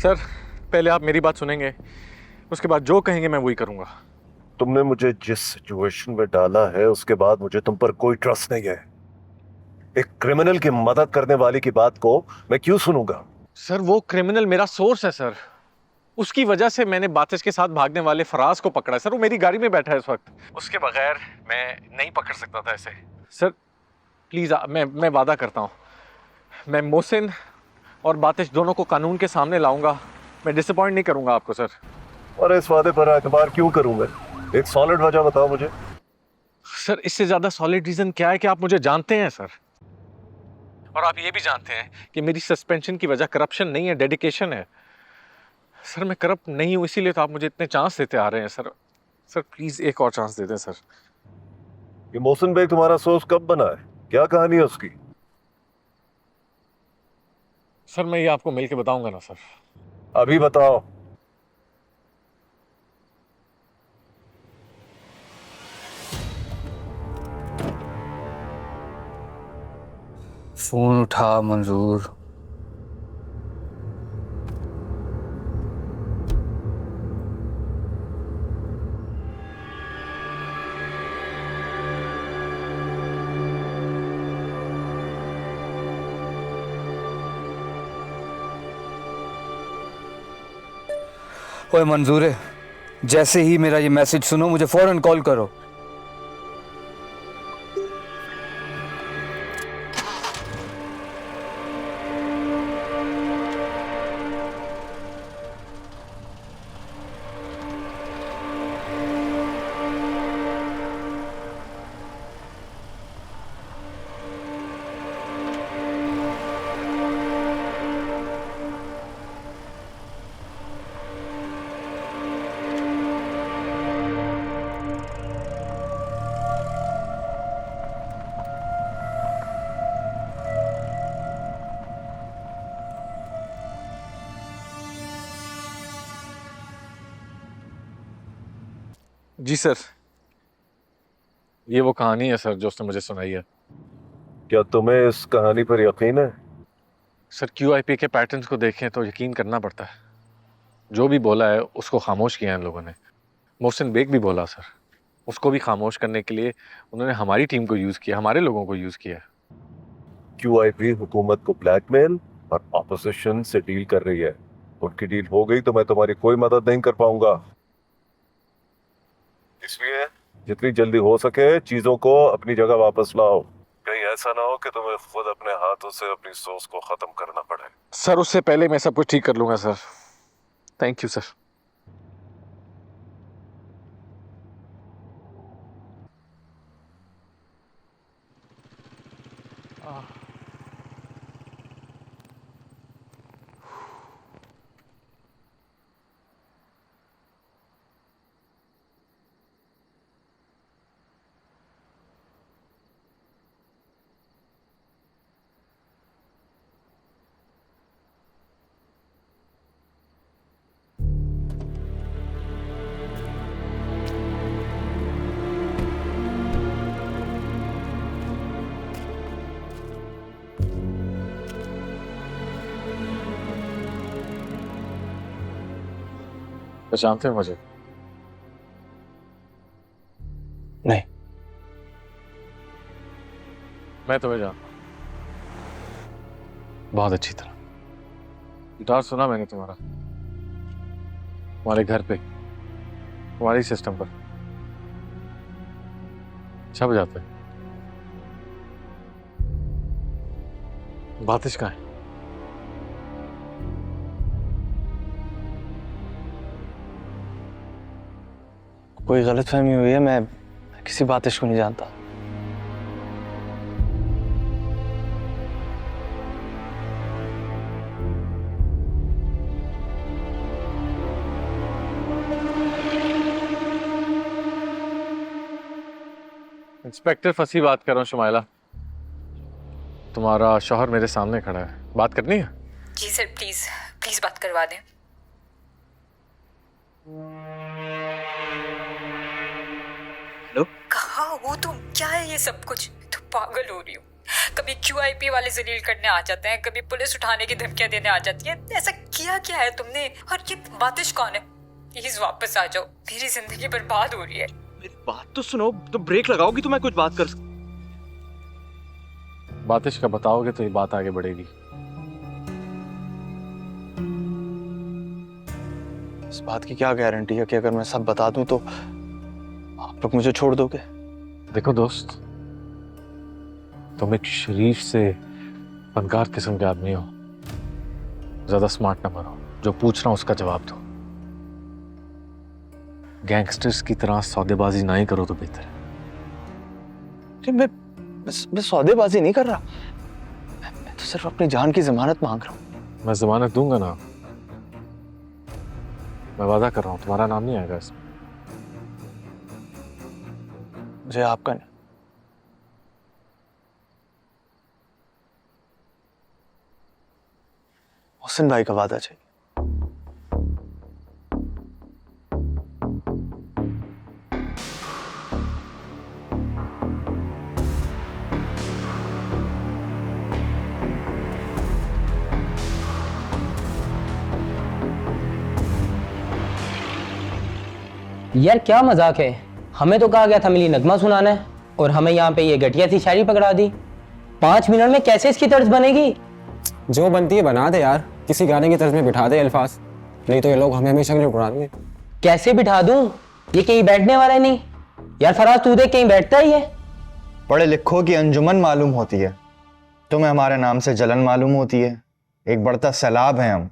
Sir पहले आप मेरी बात सुनेंगे, उसके बाद जो कहेंगे मैं वही करूंगा। तुमने मुझे जिस सिचुएशन में डाला है उसके बाद मुझे तुम पर कोई ट्रस्ट नहीं है। एक क्रिमिनल की मदद करने वाले की बात को मैं क्यों सुनूंगा? सर वो क्रिमिनल मेरा सोर्स है सर, उसकी वजह से मैंने बातिश के साथ भागने वाले फराज को पकड़ा है सर। वो मेरी गाड़ी में बैठा है इस वक्त, उसके बगैर मैं नहीं पकड़ सकता था इसे। सर प्लीज मैं वादा करता हूँ, मैं मोहसिन और बातिश दोनों को कानून के सामने लाऊंगा। मैं डिसअपॉइंट नहीं करूंगा आपको सर। और इस वादे पर एतबार क्यों करूंगा? एक सॉलिड वजह बताओ मुझे। सर इससे ज्यादा सॉलिड रीजन क्या है कि आप मुझे जानते हैं सर, और आप ये भी जानते हैं कि मेरी सस्पेंशन की वजह करप्शन नहीं है, डेडिकेशन है। सर मैं करप्ट नहीं हूं, इसीलिए तो आप मुझे इतने चांस देते आ रहे हैं सर। सर प्लीज एक और चांस दे दें सर। ये मोहसिन बेग तुम्हारा सोर्स कब बना है? क्या कहानी है उसकी? सर मैं ये आपको मिल के बताऊंगा ना सर। अभी बताओ। फोन उठा मंजूर। ओए मंजूर है, जैसे ही मेरा ये मैसेज सुनो मुझे फौरन कॉल करो। जी सर, ये वो कहानी है सर जो उसने मुझे सुनाई है। क्या तुम्हें इस कहानी पर यकीन है? सर QIP के पैटर्न्स को देखें तो यकीन करना पड़ता है। जो भी बोला है उसको खामोश किया है इन लोगों ने। मोहसिन बेग भी बोला सर, उसको भी खामोश करने के लिए उन्होंने हमारी टीम को यूज किया, हमारे लोगों को यूज किया। QIP हुकूमत को ब्लैकमेल और ऑपोजिशन से डील कर रही है। उनकी डील हो गई तो मैं तुम्हारी कोई मदद नहीं कर पाऊंगा। इसलिए जितनी जल्दी हो सके चीजों को अपनी जगह वापस लाओ। कहीं ऐसा ना हो कि तुम्हें खुद अपने हाथों से अपनी सोच को खत्म करना पड़े। सर उससे पहले मैं सब कुछ ठीक कर लूंगा सर। Thank you sir. पहचानते हैं मुझे? नहीं। मैं तुम्हें जानता हूं बहुत अच्छी तरह। गिटार सुना मैंने तुम्हारा, तुम्हारे घर पे, तुम्हारे सिस्टम पर। अच्छा बजाते है। बातिश कहाँ है? कोई गलतफहमी हुई है, मैं किसी बातिश को नहीं जानता। इंस्पेक्टर फंसी बात कर रहा हूँ शुमाइला। तुम्हारा शौहर मेरे सामने खड़ा है, बात करनी है? जी सर, प्लीज प्लीज बात करवा दें। हेलो। कहाँ हो तुम? क्या है ये सब कुछ? तो पागल हो रही हूँ। कभी QIP वाले जलील करने आ जाते हैं, कभी पुलिस उठाने की धमकियां देने आ जाती है। ऐसा किया क्या है तुमने? और ये बातिश कौन है? प्लीज वापस आ जाओ, मेरी जिंदगी बर्बाद हो रही है। मेरी बात तो सुनो, तो ब्रेक लगाओगी तो मैं कुछ बात कर सकता। बातिश का बताओगे तो ये बात आगे बढ़ेगी। इस बात की क्या गारंटी है कि अगर मैं सब बता दूं तो आप लोग मुझे छोड़ दोगे? देखो दोस्त, तुम एक शरीफ से फनकार किस्म के आदमी हो, ज्यादा स्मार्ट ना बनो। जो पूछ रहा हूं उसका जवाब दो। गैंगस्टर्स की तरह सौदेबाजी ना ही करो तो बेहतर है। मैं सौदेबाजी नहीं कर रहा, मैं तो सिर्फ अपनी जान की जमानत मांग रहा हूँ। मैं जमानत दूंगा ना, मैं वादा कर रहा हूं तुम्हारा नाम नहीं आएगा इसमें। मुझे आपका नहीं, मोहसिन भाई का वादा चाहिए। यार क्या मजाक है, हमें तो कहा गया था मिली नगमा सुनाना है और हमें यहाँ पे ये घटिया सी शायरी पकड़ा दी। 5 मिनट में कैसे इसकी तर्ज बनेगी? जो बनती है बना दे यार, किसी गाने की तर्ज में बिठा दे अल्फाज, नहीं तो ये लोग हमें हमेशा के लिए उड़ा देंगे। कैसे बिठा दूं? ये कहीं बैठने वाला है नहीं। यार फराज तू देख कहीं बैठता ही है। पढ़े लिखों की अंजुमन मालूम होती है, तुम्हें हमारे नाम से जलन मालूम होती है। एक बढ़ता सैलाब है हम,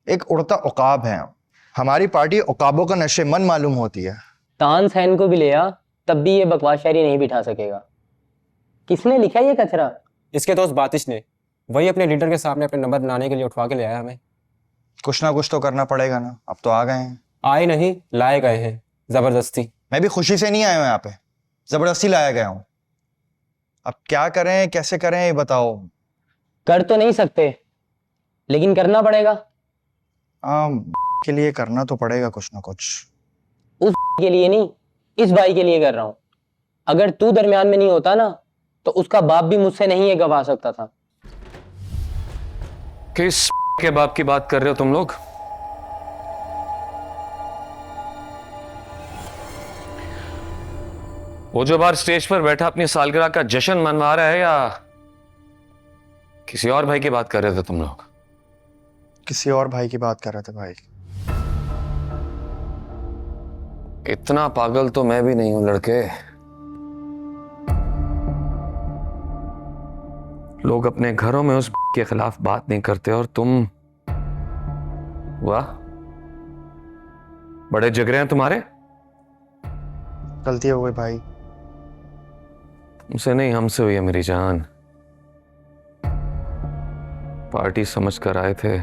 एक उड़ता उकाब है हम। हमारी पार्टी उकाबों का नशे मन मालूम होती है। तानसेन को भी ले आ, तब भी ये बकवास शायरी नहीं बिठा सकेगा। किसने लिखा ये कचरा? इसके दोस्त बातिश ने, वही अपने लीडर के सामने अपने नंबर बनाने के लिए उठवा के ले आया हमें। कुछ ना कुछ तो करना पड़ेगा ना, अब तो आ गए हैं। आए नहीं, लाए गए हैं जबरदस्ती। मैं भी खुशी से नहीं आया हूं यहाँ पे, जबरदस्ती लाया गया हूं। अब क्या करें कैसे करें ये बताओ। कर तो नहीं सकते, लेकिन करना पड़ेगा। के लिए करना तो पड़ेगा कुछ ना कुछ। उस के लिए नहीं, इस भाई के लिए कर रहा हूं। अगर तू दरमियान में नहीं होता ना, तो उसका बाप भी मुझसे नहीं ये गवा सकता था। किस के बाप की बात कर रहे हो तुम लोग? वो जो बाहर स्टेज पर बैठा अपनी सालगिरह का जश्न मनवा रहा है, या किसी और भाई की बात कर रहे थे तुम लोग? किसी और भाई की बात कर रहे थे भाई। इतना पागल तो मैं भी नहीं हूं लड़के। लोग अपने घरों में उस के खिलाफ बात नहीं करते और तुम, वाह बड़े जिगरे हैं तुम्हारे। गलती हो गई भाई। तुमसे नहीं हमसे हुई है मेरी जान। पार्टी समझ कर आए थे,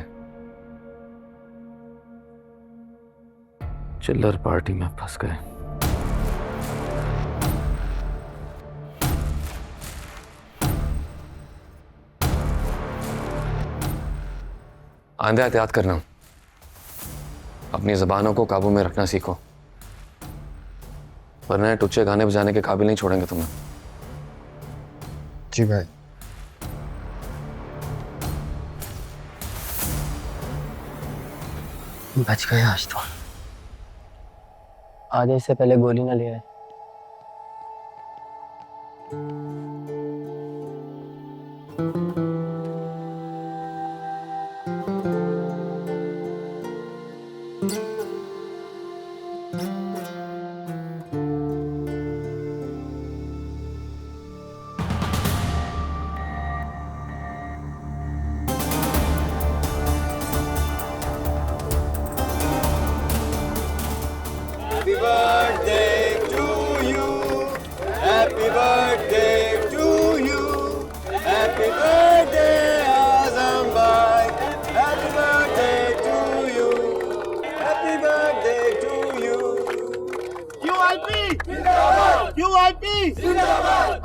चिल्लर पार्टी में फंस गए। आंदे एहतियात करना, अपनी जबानों को काबू में रखना सीखो, वरना टुच्चे गाने बजाने के काबिल नहीं छोड़ेंगे तुम्हें। जी भाई। बच गए आज तो। आधे से पहले गोली ना ले आए।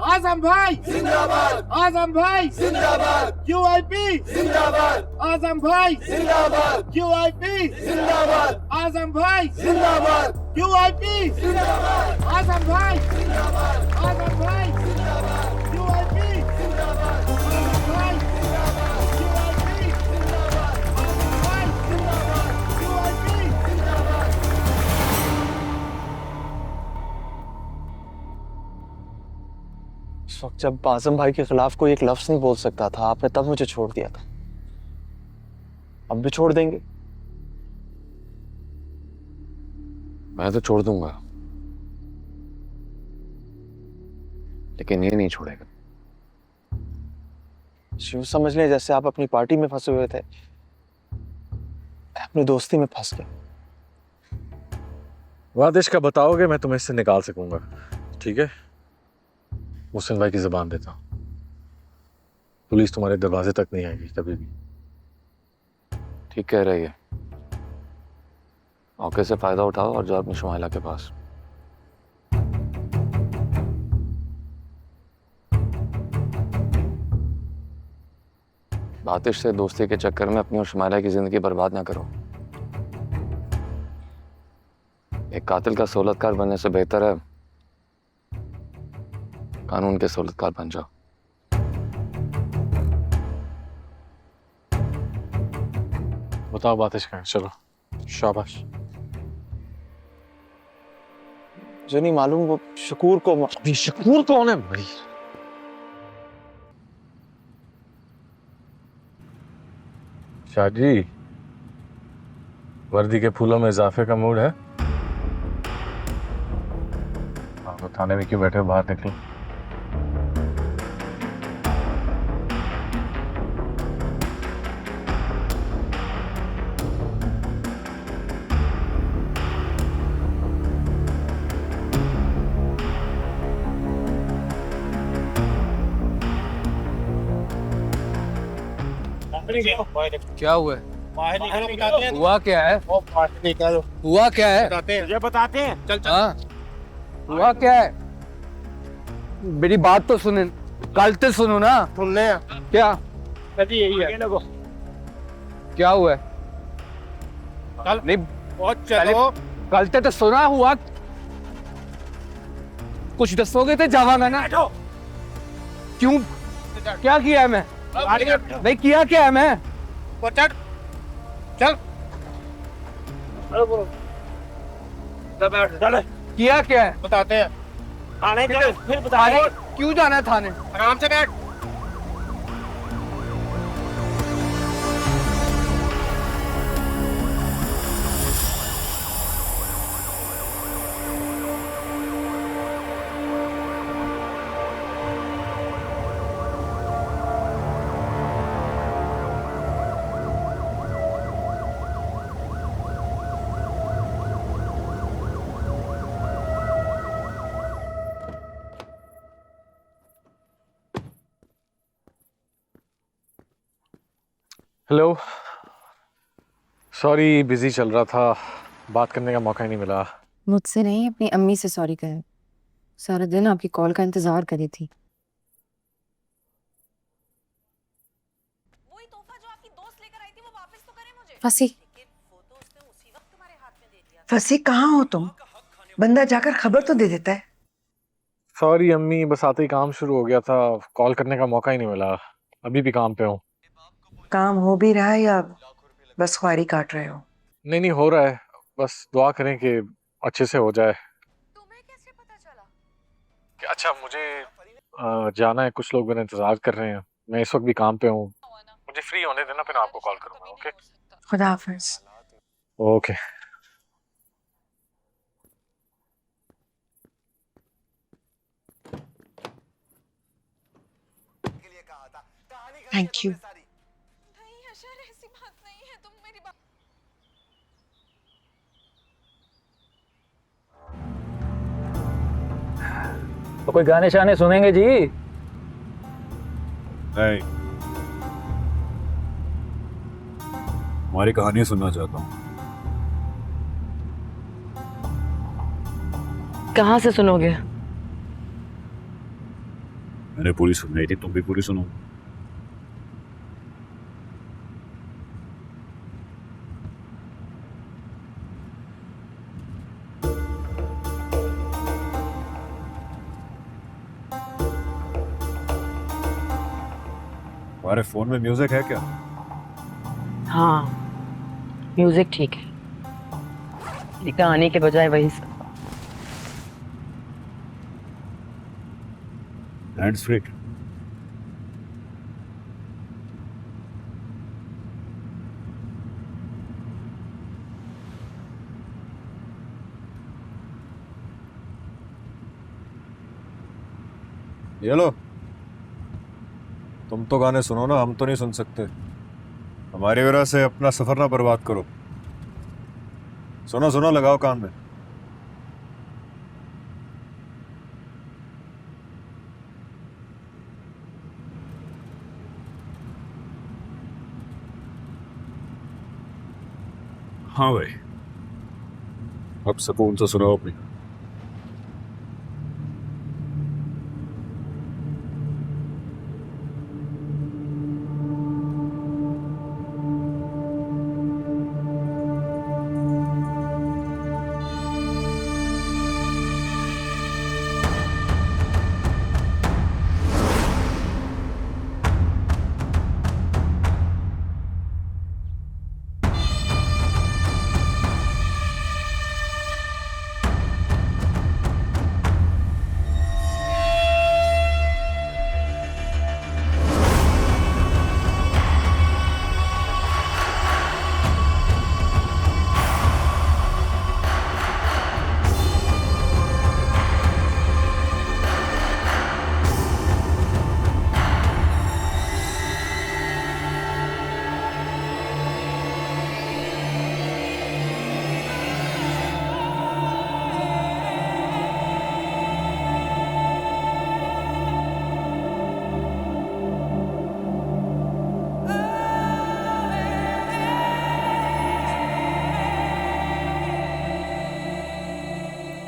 आजम भाई जिंदाबाद, आजम भाई जिंदाबाद, QIP जिंदाबाद, आजम भाई जिंदाबाद, QIP जिंदाबाद, आजम भाई जिंदाबाद, QIP जिंदाबाद, आजम भाई जिंदाबाद, आजम भाई जिंदाबाद, QIP जब आजम भाई के खिलाफ कोई एक लफ्ज नहीं बोल सकता था आपने तब मुझे छोड़ दिया था, अब भी छोड़ देंगे? मैं तो छोड़ दूंगा, लेकिन ये नहीं छोड़ेगा। यूं समझ लें जैसे आप अपनी पार्टी में फंसे हुए थे, मैं अपनी दोस्ती में फंस गया। वादिश का बताओगे मैं तुम्हें इससे निकाल सकूंगा, ठीक है? मुहसिन भाई की जुबान देता हूं, पुलिस तुम्हारे दरवाजे तक नहीं आएगी कभी भी। ठीक कह रही है, मौके से फायदा उठाओ और जाओ अपनी शुमाइला के पास। बातिश से दोस्ती के चक्कर में अपनी और शुमाइला की जिंदगी बर्बाद ना करो। एक कातिल का सोलतकार बनने से बेहतर है कानून के सोलतकार बन जाओ। बताओ बातिश कहाँ है? चलो शाबाश। जो नहीं मालूम वो शकूर को अभी शकूर कौन है भाई? शाहजी, वर्दी के फूलों में इजाफे का मूड है? आप तो थाने में क्यों बैठे हो, बाहर निकलो। क्या हुआ है? हुआ क्या है? हुआ क्या है? तुझे बताते हैं। चल चल। हाँ, हुआ क्या है? मेरी बात तो सुने, कल तो सुनो ना। सुनने क्या यही है। क्या हुआ है? चल नहीं बहुत चलो। कल तो सुना हुआ, कुछ दसोगे तो जवान है ना। क्यों, क्या किया है मैं? नहीं किया क्या है मैं? चल चल चल। किया क्या है? बताते हैं। थाने चल, फिर थाने बताएंगे। क्यों जाना है थाने? आराम से बैठ। हेलो, सॉरी बिजी चल रहा था, बात करने का मौका ही नहीं मिला। मुझसे नहीं, अपनी अम्मी से सॉरी कहें। सारा दिन आपकी कॉल का इंतजार करी थी। वही तोहफा जो आपकी दोस्त लेकर आई थी वो वापस तो करें मुझे। फंसी फंसी कहाँ हो तुम? बंदा जाकर खबर तो दे देता है। सॉरी अम्मी, बस आते ही काम शुरू हो गया था, कॉल करने का मौका ही नहीं मिला। अभी भी काम पे हूँ। काम हो भी रहा है या बस ख्वारी काट रहे हो? नहीं नहीं, हो रहा है, बस दुआ करें कि अच्छे से हो जाए। तुम्हें कैसे पता चला? अच्छा, मुझे जाना है, कुछ लोग मेरा इंतजार कर रहे हैं, मैं इस वक्त भी काम पे हूँ। मुझे फ्री होने देना, फिर आपको कॉल करूंगा। ओके, खुदा हाफिज। ओके। Thank you. नहीं अशर, ऐसी बात नहीं है, तुम मेरी बात। तो कोई गाने शाने सुनेंगे जी? नहीं, हमारी कहानी सुनना चाहता हूँ। कहाँ से सुनोगे? मैंने पूरी सुनाई थी, तुम भी पूरी सुनो। तुम्हारे फोन में म्यूजिक है क्या? हाँ, म्यूजिक ठीक है, कहानी के बजाय वही सब। Hands free. ये लो, तुम तो गाने सुनो ना, हम तो नहीं सुन सकते। हमारी वजह से अपना सफर ना बर्बाद करो। सुनो सुनो, लगाओ कान में। हाँ भाई, अब सुकून से सुनाओ अपनी।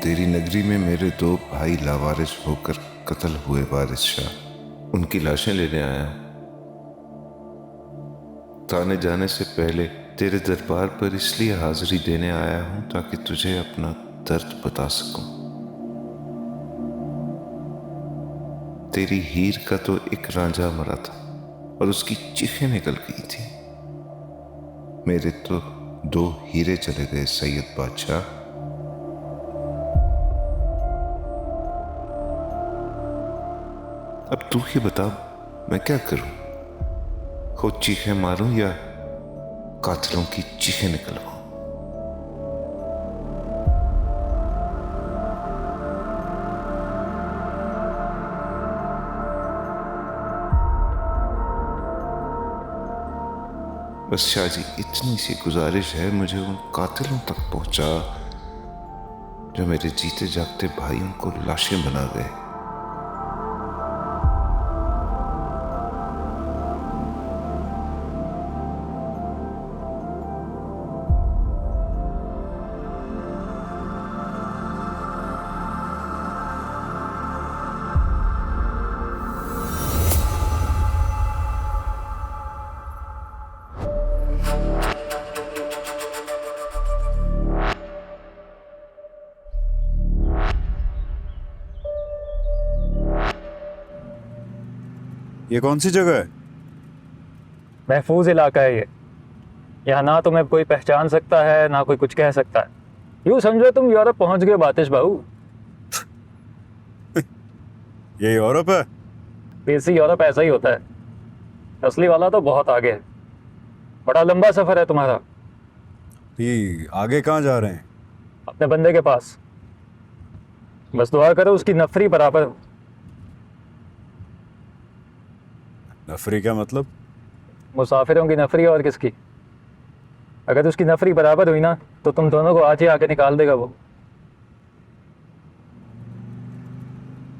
तेरी नगरी में मेरे दो भाई लावारिस होकर कत्ल हुए वारिस शाह, उनकी लाशें लेने आया। ताने जाने से पहले तेरे दरबार पर इसलिए हाजिरी देने आया हूं ताकि तुझे अपना दर्द बता सकूं। तेरी हीर का तो एक रांझा मरा था और उसकी चीखें निकल गई थी। मेरे तो दो हीरे चले गए सैयद बादशाह। अब तू ही बता, मैं क्या करूं? खुद चीखें मारूं या कातिलों की चीखें निकलवाऊं? बस शाह जी, इतनी सी गुजारिश है, मुझे उन कातिलों तक पहुंचा जो मेरे जीते जागते भाइयों को लाशें बना गए। ये कौन सी जगह है? महफूज इलाका है ये। यहाँ ना तुम्हें कोई पहचान सकता है ना कोई कुछ कह सकता है। यूं समझो तुम यूरोप पहुंच गए बातिश बाबू। ये यूरोप है? देसी यूरोप ऐसा ही होता है, असली वाला तो बहुत आगे है। बड़ा लंबा सफर है तुम्हारा। ये आगे कहाँ जा रहे हैं? अपने बंदे के पास। बस दुआ करो उसकी नफरी बराबर हो। नफरी क्या मतलब? मुसाफिरों की नफरी और किसकी। अगर उसकी नफरी बराबर हुई ना तो तुम दोनों को आज ही आके निकाल देगा वो।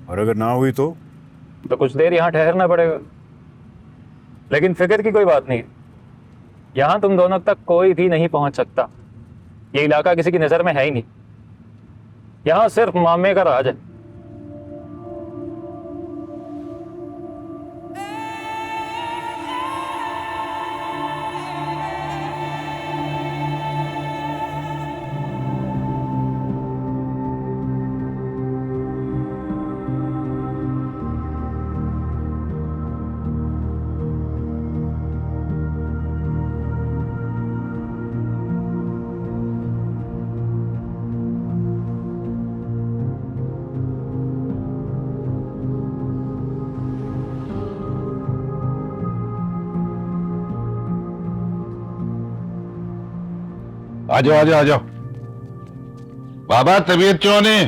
और अगर ना हुई तो कुछ देर यहाँ ठहरना पड़ेगा। लेकिन फिक्र की कोई बात नहीं, यहाँ तुम दोनों तक कोई भी नहीं पहुंच सकता। ये इलाका किसी की नज़र में है ही नहीं। यहाँ सिर्फ मामे का राज है। आ जाओ आ जाओ आ जाओ। बाबा तबीयत क्यों नहीं?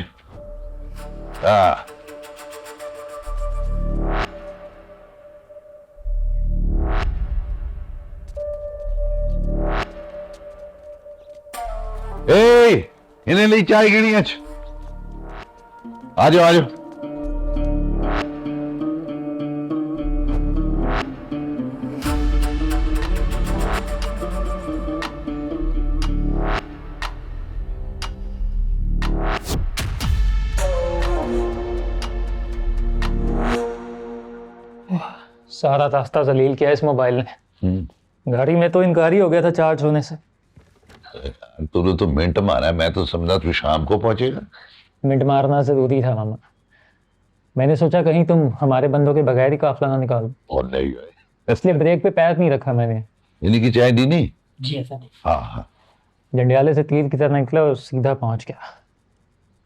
इन्हें ली चाय गिनी आज आ जाओ आ जाओ। सारा रास्ता जलील किया इस मोबाइल ने। गाड़ी में तो इनकार ही हो गया था चार्ज होने से। तूने तो मिनट मारा है, मैं तो समझा तू शाम को पहुंचेगा। मिनट मारना जरूरी था मामा। मैंने सोचा कहीं तुम हमारे बंदों के बगैर ही काफिला ना निकालो। और नहीं भाई, इसलिए ब्रेक पे पैर नहीं रखा मैंने। इन्हीं की चाय दी नहीं? जी ऐसा नहीं। हाँ हाँ। जंडियाले से तीर की तरह निकला और सीधा पहुंच गया।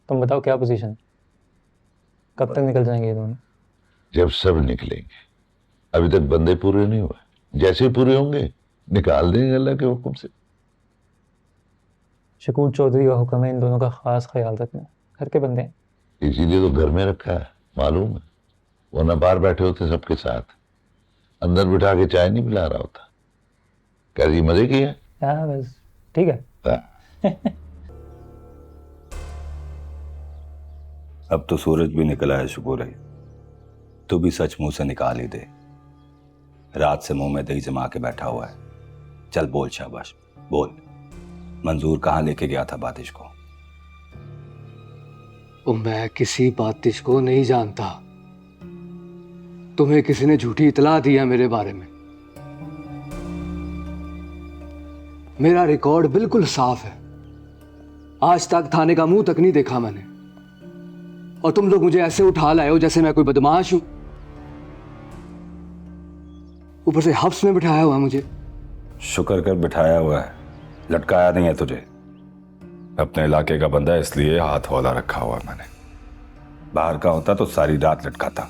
तुम बताओ क्या पोजीशन? कब तक निकल जाएंगे ये दोनों? जब सब निकलेंगे। अभी तक बंदे पूरे नहीं हुए, जैसे ही पूरे होंगे निकाल देंगे अल्लाह के हुक्म से। शकूर चौधरी का हुक्म है इन दोनों का खास ख्याल रखना। घर के बंदे हैं। इसीलिए तो घर में रखा है, मालूम है। वरना बाहर बैठे होते सबके साथ, अंदर बिठा के चाय नहीं पिला रहा होता। कैसी मजे की है? हाँ बस ठीक है। अब तो सूरज भी निकला है, शुक्र है। तू भी सच मुंह से निकाल ही दे। रात से मुंह में दही जमा के बैठा हुआ है। चल बोल शाबाश बोल। मंजूर कहाँ लेके गया था बातिश को? मैं किसी बातिश को नहीं जानता। तुम्हें किसी ने झूठी इतला दी है मेरे बारे में। मेरा रिकॉर्ड बिल्कुल साफ है। आज तक थाने का मुंह तक नहीं देखा मैंने। और तुम लोग मुझे ऐसे उठा लाए हो जैसे मैं कोई बदमाश हूं। ऊपर से हफ्स में बिठाया हुआ मुझे। शुक्र कर बिठाया हुआ है, लटकाया नहीं है तुझे। अपने इलाके का बंदा है इसलिए हाथ हौला रखा हुआ मैंने। बाहर का होता तो सारी रात लटकाता।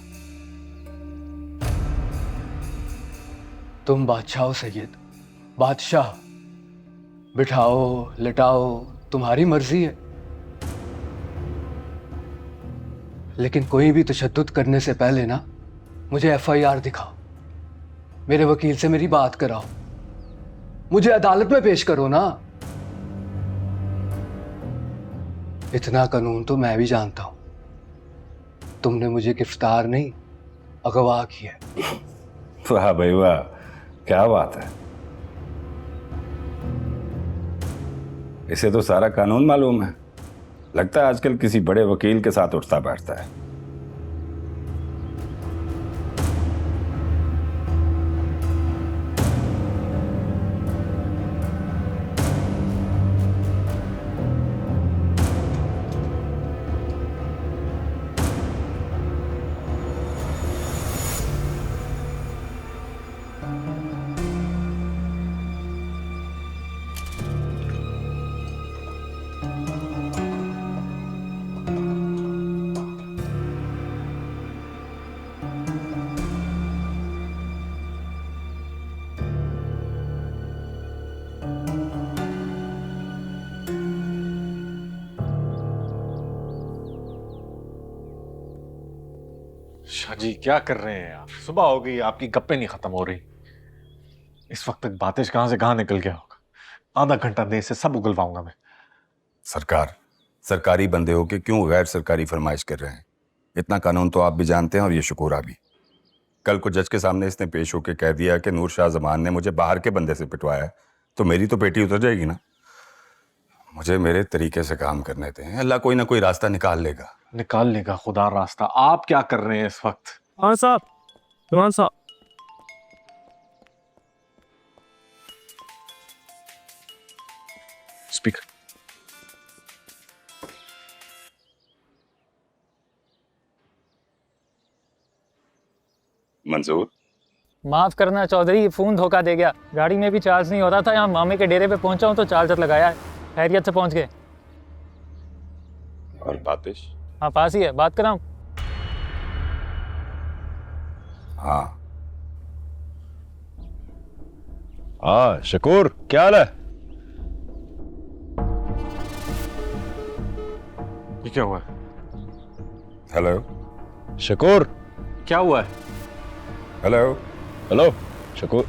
तुम बादशाह हो सैयद, बादशाह। बिठाओ लिटाओ तुम्हारी मर्जी है। लेकिन कोई भी तशद्दुद करने से पहले ना मुझे FIR दिखाओ। मेरे वकील से मेरी बात कराओ। मुझे अदालत में पेश करो ना। इतना कानून तो मैं भी जानता हूं। तुमने मुझे गिरफ्तार नहीं अगवा किया। वाह भाई वाह, क्या बात है। इसे तो सारा कानून मालूम है। लगता है आजकल किसी बड़े वकील के साथ उठता बैठता है। शाह जी क्या कर रहे हैं आप? सुबह हो गई, आपकी गप्पे नहीं खत्म हो रही। इस वक्त तक बातिश कहां से कहां निकल गया होगा। आधा घंटा देर से सब उगलवाऊंगा मैं। सरकार, सरकारी बंदे हो के क्यों गैर सरकारी फरमाइश कर रहे हैं? इतना कानून तो आप भी जानते हैं और ये शुकूरा भी। कल को जज के सामने इसने पेश होकर कह दिया कि नूर शाह जमान ने मुझे बाहर के बंदे से पिटवाया है, तो मेरी तो पेटी उतर जाएगी ना। मुझे मेरे तरीके से काम करने दें, अल्लाह कोई ना कोई रास्ता निकाल लेगा। निकाल लेगा खुदा रास्ता। आप क्या कर रहे हैं इस वक्त? हाँ साहब, इमरान साहब। स्पीकर। मंजूर, माफ करना चौधरी, फोन धोखा दे गया। गाड़ी में भी चार्ज नहीं हो रहा था। यहाँ मामे के डेरे पे पहुंचा हूं तो चार्जर लगाया है। खैरियत से पहुंच गए। और बातिश? हाँ पास ही है, बात कराऊं? हाँ हाँ शकूर, क्या हाल है? ये क्या हुआ? हेलो शकूर, क्या हुआ है? Hello hello Shakoor.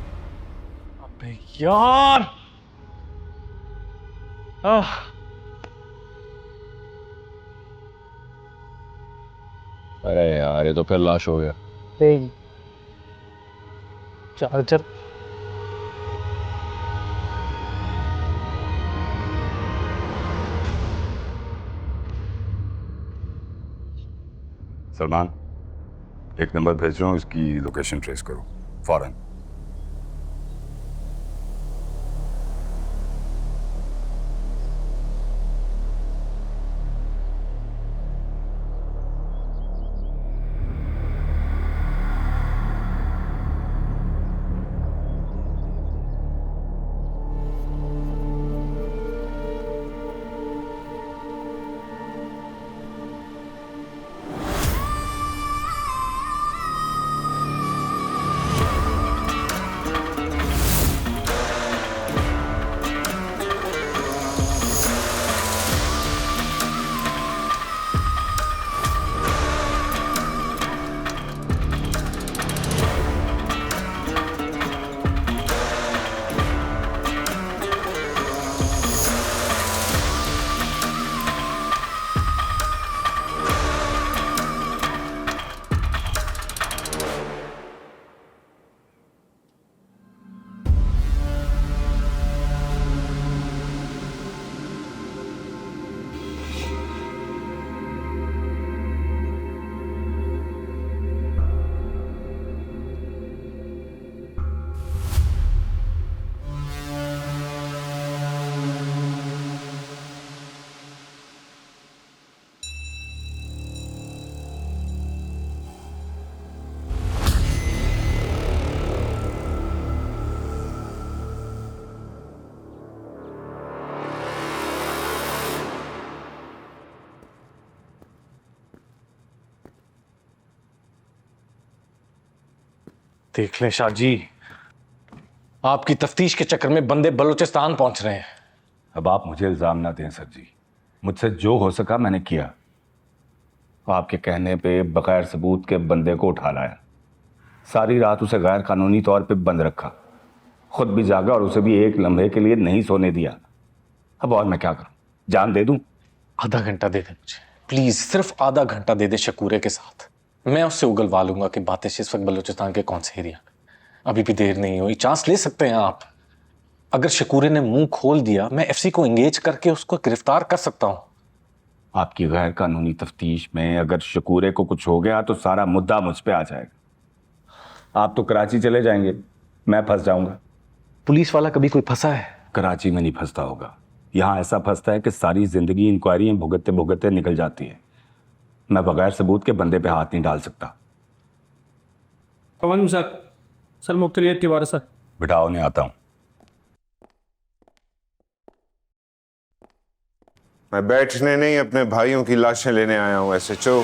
अबे यार, अरे यार ये तो फिर लाश हो गया। चार्जर सलमान, एक नंबर भेज रहा हूँ, इसकी लोकेशन ट्रेस करो फौरन। देख लें शाह जी, आपकी तफ्तीश के चक्कर में बंदे बलूचिस्तान पहुंच रहे हैं। अब आप मुझे इल्ज़ाम ना दें सर जी, मुझसे जो हो सका मैंने किया। आपके कहने पे बगैर सबूत के बंदे को उठा लाया, सारी रात उसे गैर कानूनी तौर पे बंद रखा, खुद भी जागा और उसे भी एक लम्हे के लिए नहीं सोने दिया। अब और मैं क्या करूं, जान दे दूं? आधा घंटा दे दे मुझे प्लीज, सिर्फ आधा घंटा दे दे शकूरे के साथ। मैं उससे उगलवा लूंगा कि बातें इस वक्त बलूचिस्तान के कौन से एरिया में। अभी भी देर नहीं हुई, चांस ले सकते हैं आप। अगर शकूरे ने मुंह खोल दिया, मैं एफसी को एंगेज करके उसको गिरफ्तार कर सकता हूं। आपकी गैर कानूनी तफ्तीश में अगर शकूरे को कुछ हो गया तो सारा मुद्दा मुझ पे आ जाएगा। आप तो कराची चले जाएंगे, मैं फंस जाऊंगा। पुलिस वाला कभी कोई फंसा है? कराची में नहीं फंसता होगा, यहाँ ऐसा फंसता है कि सारी जिंदगी इंक्वायरी भुगतते भुगतते निकल जाती है। मैं बगैर सबूत के बंदे पे हाथ नहीं डाल सकता। सर मुख्तलियत के बारे सर। बिठाओ, नहीं आता हूँ। मैं बैठने नहीं, अपने भाइयों की लाशें लेने आया हूँ एसएचओ।